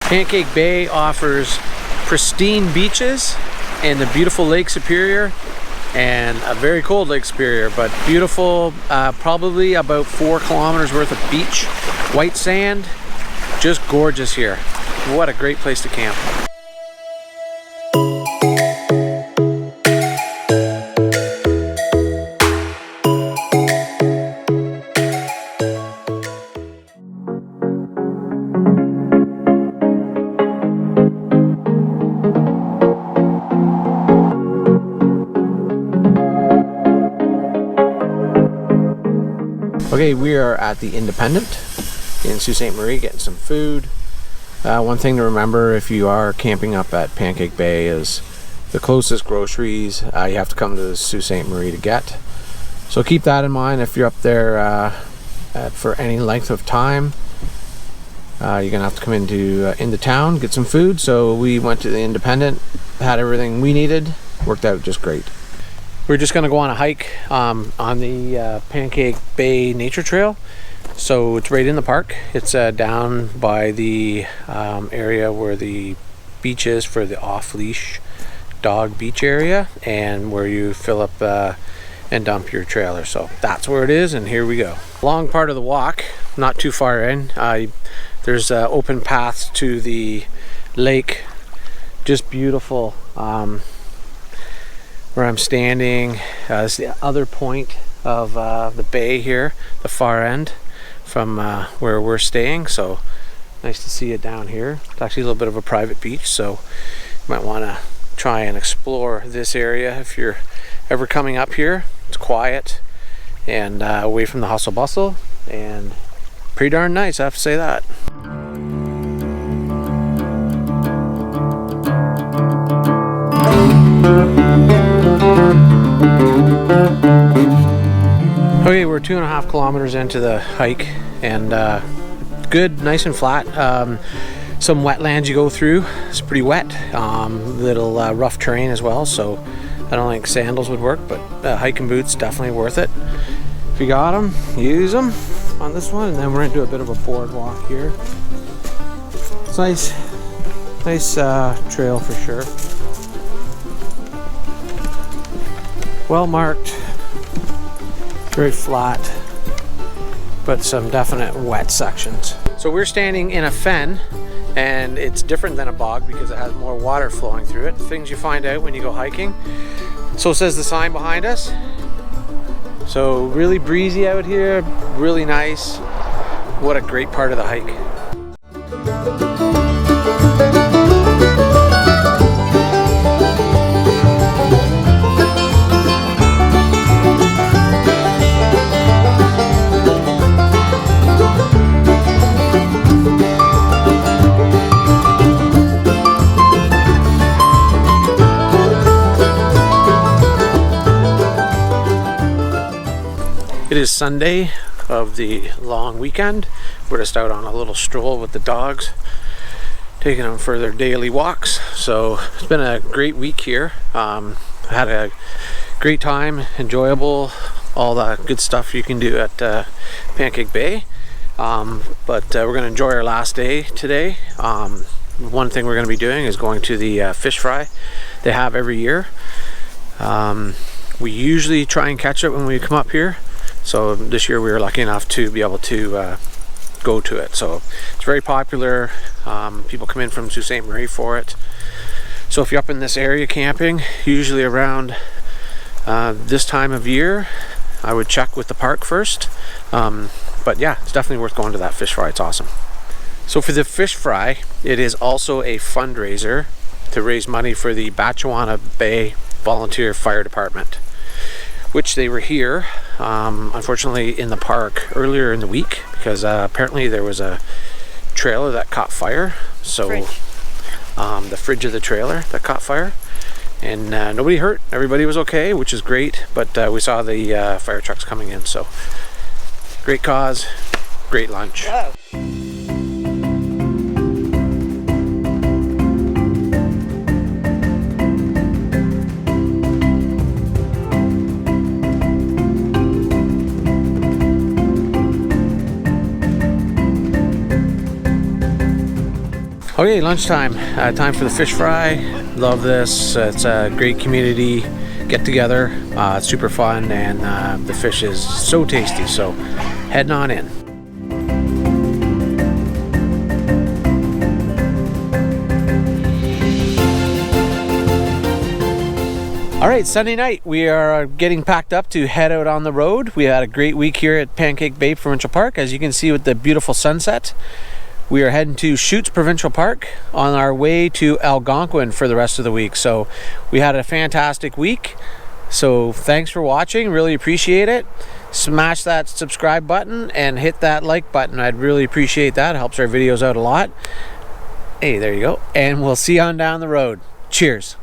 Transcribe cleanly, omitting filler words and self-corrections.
Pancake Bay offers pristine beaches and the beautiful Lake Superior and a very cold Lake Superior, but beautiful, probably about 4 kilometers worth of beach, white sand, just gorgeous here. What a great place to camp. Okay, we are at the Independent in Sault Ste. Marie getting some food. One thing to remember if you are camping up at Pancake Bay is the closest groceries you have to come to Sault Ste. Marie to get. So keep that in mind if you're up there for any length of time. You're gonna have to come into town, get some food. So we went to the Independent, had everything we needed, worked out just great. We're just gonna go on a hike on the Pancake Bay Nature Trail. So it's right in the park. It's down by the area where the beach is for the off-leash dog beach area, and where you fill up and dump your trailer. So that's where it is, and here we go. Long part of the walk, not too far in. There's open paths to the lake, just beautiful. Where I'm standing is the other point of the bay here, the far end from where we're staying. So nice to see it down here. It's actually a little bit of a private beach, so you might want to try and explore this area if you're ever coming up here. It's quiet and away from the hustle bustle, and pretty darn nice, I have to say that. Okay, we're 2.5 kilometers into the hike, and good, nice and flat. Some wetlands you go through. It's pretty wet. Little rough terrain as well, so I don't think sandals would work, but hiking boots definitely worth it. If you got them, use them on this one, and then we're into a bit of a boardwalk here. It's nice trail for sure. Well marked, very flat, but some definite wet sections. So we're standing in a fen, and it's different than a bog because it has more water flowing through it. Things you find out when you go hiking. So says the sign behind us. So really breezy out here, really nice. What a great part of the hike. It is Sunday of the long weekend. We're just out on a little stroll with the dogs, taking them for their daily walks. So it's been a great week here. Had a great time, enjoyable, all the good stuff you can do at Pancake Bay. But we're going to enjoy our last day today. One thing we're going to be doing is going to the fish fry they have every year. We usually try and catch it when we come up here. So this year we were lucky enough to be able to go to it. So it's very popular. People come in from Sault Ste. Marie for it. So if you're up in this area camping, usually around this time of year, I would check with the park first. But yeah, it's definitely worth going to that fish fry. It's awesome. So for the fish fry, it is also a fundraiser to raise money for the Batchewana Bay Volunteer Fire Department, which they were here, unfortunately, in the park earlier in the week because apparently there was a trailer that caught fire. So the fridge of the trailer that caught fire, and nobody hurt. Everybody was okay, which is great. But we saw the fire trucks coming in. So great cause, great lunch. Whoa. Okay, lunchtime. Time for the fish fry. Love this. It's a great community get together. It's super fun, and the fish is so tasty. So heading on in. All right, Sunday night, we are getting packed up to head out on the road. We had a great week here at Pancake Bay Provincial Park, as you can see with the beautiful sunset. We are heading to Chutes Provincial Park on our way to Algonquin for the rest of the week. So we had a fantastic week. So thanks for watching, really appreciate it. Smash that subscribe button and hit that like button. I'd really appreciate that. It helps our videos out a lot. Hey, there you go. And we'll see you on down the road. Cheers.